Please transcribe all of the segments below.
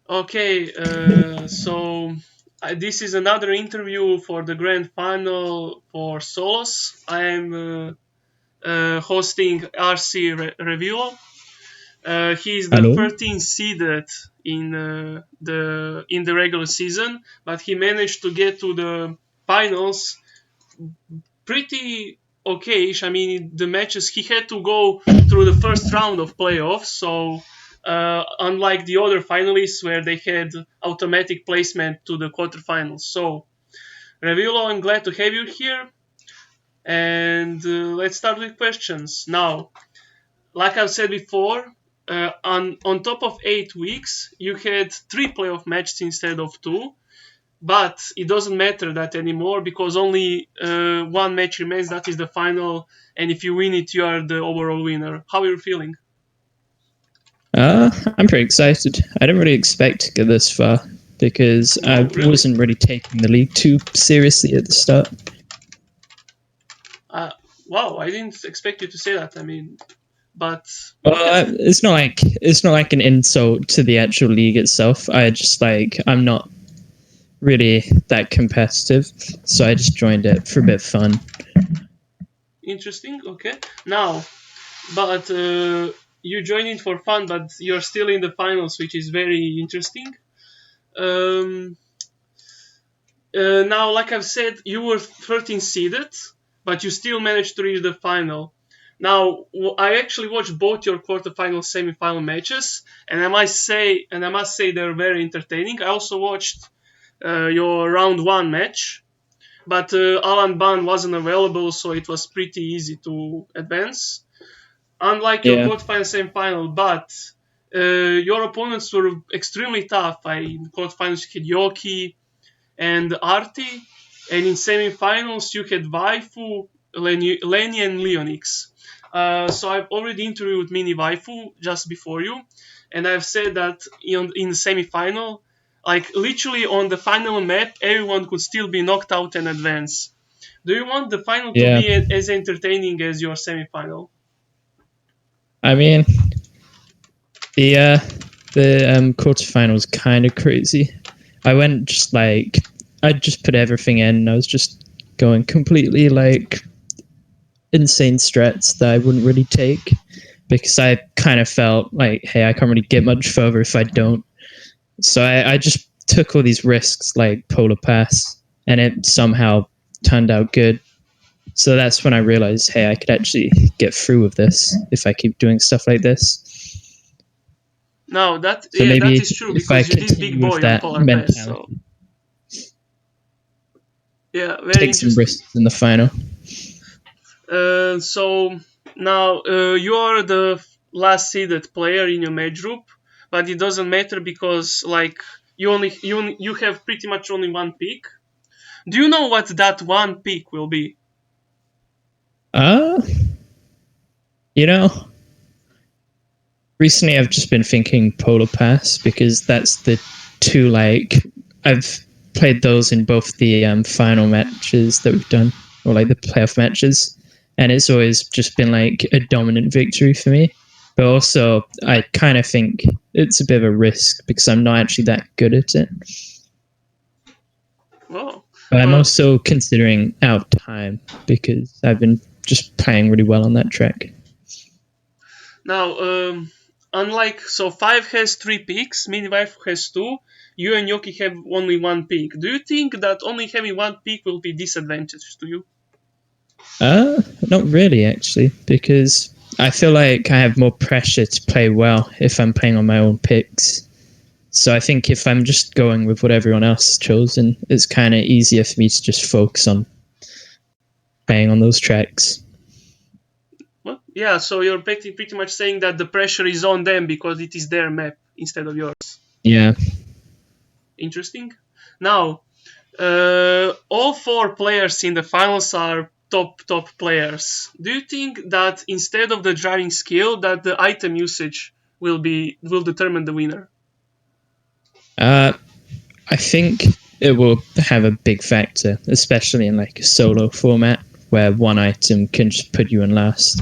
Okay, this is another interview for the grand final for solos. I am hosting RC Revulo. He is the Hello. 13th seeded in the regular season, but he managed to get to the finals pretty okay-ish. I mean, the matches he had to go through the first round of playoffs, so unlike the other finalists where they had automatic placement to the quarterfinals. So, Revulo, I'm glad to have you here, and let's start with questions. Now, like I've said before, on top of 8 weeks, you had 3 playoff matches instead of 2. But it doesn't matter that anymore because only one match remains. That is the final, and if you win it, you are the overall winner. How are you feeling? I'm pretty excited. I didn't really expect to get this far because I No, really? wasn't really taking the league too seriously at the start. Uh, wow, I didn't expect you to say that. I mean, but Well, okay. it's not like an insult to the actual league itself. I'm not really that competitive, so I just joined it for a bit of fun. Interesting. Okay. Now, but you joined in for fun, but you're still in the finals, which is very interesting. Um, Now, like I've said, you were 13 seeded, but you still managed to reach the final. Now, I actually watched both your quarterfinal, semi-final matches, and I must say they're very entertaining. I also watched your round one match, but Alan Ban wasn't available, so it was pretty easy to advance. Unlike your Yeah, quarterfinal, semi-final, but your opponents were extremely tough. In quarterfinals, you had Yoki and Arti, and in semi-finals you had Waifu, Lenny, and Leonix. So I've already interviewed Mini Waifu just before you, and I've said that in the semi-final, like literally on the final map, everyone could still be knocked out and advance. Do you want the final to yeah. be as entertaining as your semi-final? I mean, the quarterfinal was kind of crazy. I went just like I just put everything in. And I was just going completely like insane strats that I wouldn't really take because I kind of felt like, hey, I can't really get much further if I don't. So I just took all these risks like polar pass, and it somehow turned out good. So that's when I realized, hey, I could actually get through with this if I keep doing stuff like this. No, So that maybe is true if I because you did Big continue with Boy on that Polar Pass. So mentality, yeah, very take some interesting. risks in the final. So now you are the last seeded player in your match group, but it doesn't matter because like you have pretty much only one pick. Do you know what that one pick will be? Uh, you know, recently I've just been thinking Polar Pass because that's the two like I've played those in both the final matches that we've done or like the playoff matches, and it's always just been like a dominant victory for me. But also, I kind of think it's a bit of a risk because I'm not actually that good at it. Oh, But I'm well, also considering out of time because I've been just playing really well on that track. now unlike five has 3 picks, Mini Wife has two. You and Yoki have only one pick. Do you think that only having one pick will be disadvantage to you? Not really actually, because I feel like I have more pressure to play well if I'm playing on my own picks. So I think if I'm just going with what everyone else has chosen, it's kind of easier for me to just focus on playing on those tracks. Well, yeah, so you're pretty much saying that the pressure is on them because it is their map instead of yours. Yeah. Interesting. Now, all 4 players in the finals are top players. Do you think that instead of the driving skill, that the item usage will determine the winner? Uh, I think it will have a big factor, especially in like a solo format where one item can just put you in last.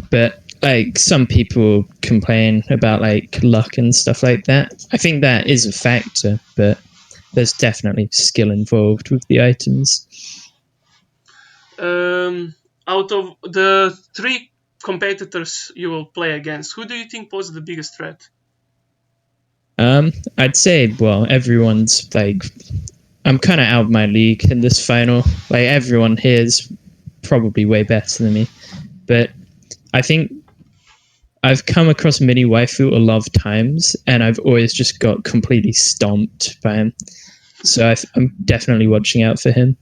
But like some people complain about like luck and stuff like that. I think that is a factor, but there's definitely skill involved with the items. Out of the three competitors you will play against, who do you think poses the biggest threat? I'd say, well, everyone's like, I'm kind of out of my league in this final. Like everyone here is probably way better than me, but I think I've come across Mini Waifu a lot of times, and I've always just got completely stomped by him. So I'm definitely watching out for him.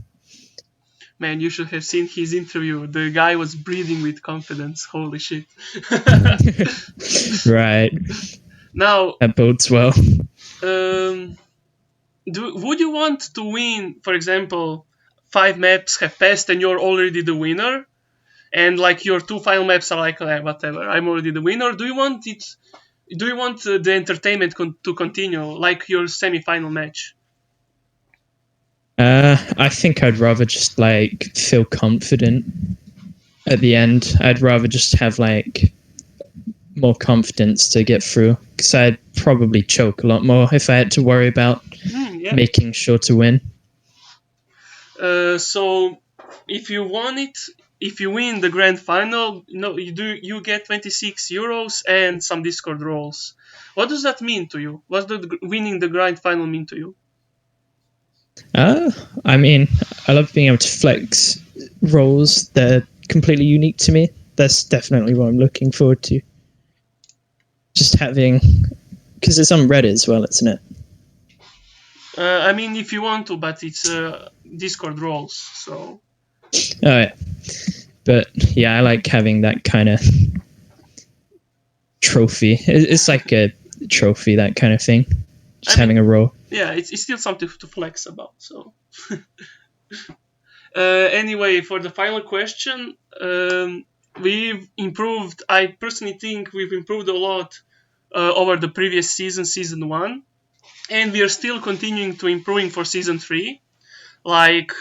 Man, you should have seen his interview. The guy was breathing with confidence. Holy shit. Right. Now, That bodes well. um, would you want to win, for example, 5 maps have passed and you're already the winner? And like your 2 final maps are like, whatever, I'm already the winner. Do you want it? Do you want the entertainment to continue, like your semi-final match? I think I'd rather just like feel confident at the end. I'd rather just have like more confidence to get through, because I'd probably choke a lot more if I had to worry about Yeah. making sure to win. So if you won it, if you win the grand final, you get 26 euros and some Discord roles. What does that mean to you? What does winning the grand final mean to you? I mean, I love being able to flex roles that are completely unique to me. That's definitely what I'm looking forward to. Just having, because it's on Reddit as well, isn't it? I mean, if you want to, but it's Discord roles, so. Oh yeah, but yeah, I like having that kind of trophy. It's like a trophy, that kind of thing. Just having a role. Yeah, it's still something to flex about. So. Anyway, for the final question, we've improved. I personally think we've improved a lot over the previous season, season 1, and we are still continuing to improving for season 3. Like,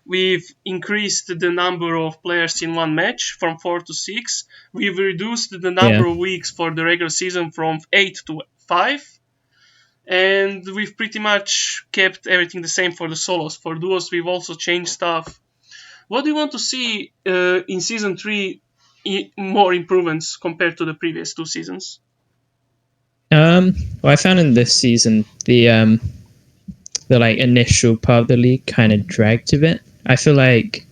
we've increased the number of players in one match from 4 to 6. We've reduced the number of weeks for the regular season from 8 to 5. And we've pretty much kept everything the same for the solos. For duos, we've also changed stuff. What do you want to see in season 3 more improvements compared to the previous 2 seasons? Well, I found in this season the like initial part of the league kind of dragged a bit. I feel like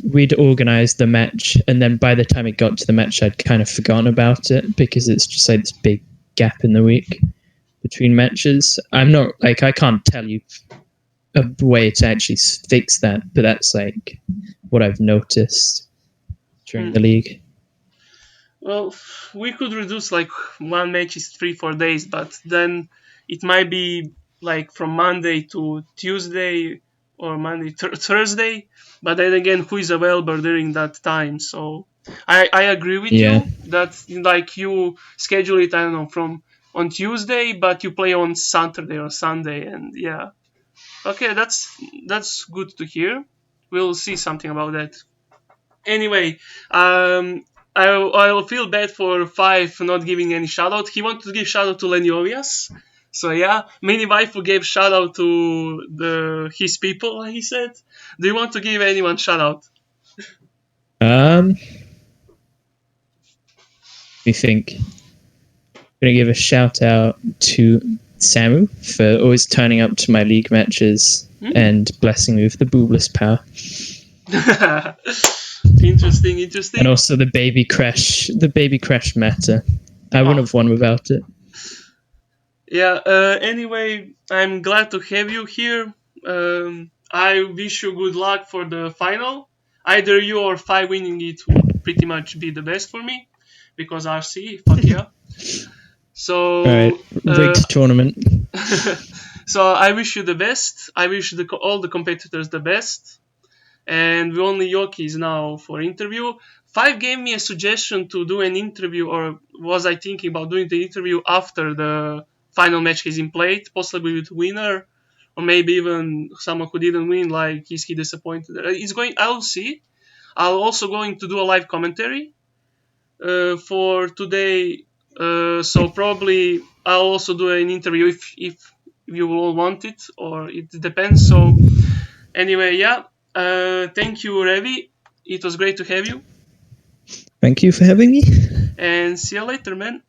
we'd organized the match, and then by the time it got to the match, I'd kind of forgotten about it because it's just like this big gap in the week between matches. I'm not like, I can't tell you a way to actually fix that, but that's like what I've noticed during the league. Well, we could reduce like one match is 3-4 days, but then it might be like from Monday to Tuesday or Monday Thursday. But then again, who is available during that time? So I agree with you that like you schedule it, I don't know, from on Tuesday, but you play on Saturday or Sunday, and yeah. Okay, that's good to hear. We'll see something about that. Anyway, I'll feel bad for Five not giving any shout out. He wanted to give shout out to Leniovias. So yeah, Mini Waifu gave shout out to his people, he said. Do you want to give anyone shout out? We think I'm gonna give a shout out to Samu for always turning up to my league matches and blessing me with the boobless power. Interesting. And also the baby crash meta. I wouldn't have won without it. Yeah, anyway, I'm glad to have you here. I wish you good luck for the final. Either you or Five winning it would pretty much be the best for me, because RC, fuck yeah. So, right, rigged tournament. So I wish you the best. I wish all the competitors the best. And we only Yokis now for interview. Five gave me a suggestion to do an interview, or was I thinking about doing the interview after the final match has been played, possibly with winner, or maybe even someone who didn't win, like is he disappointed? It's going. I'll see. I'll also going to do a live commentary. for today. So probably I'll also do an interview if you all want it, or it depends. So anyway, yeah. Thank you, Revi. It was great to have you. Thank you for having me. And see you later, man.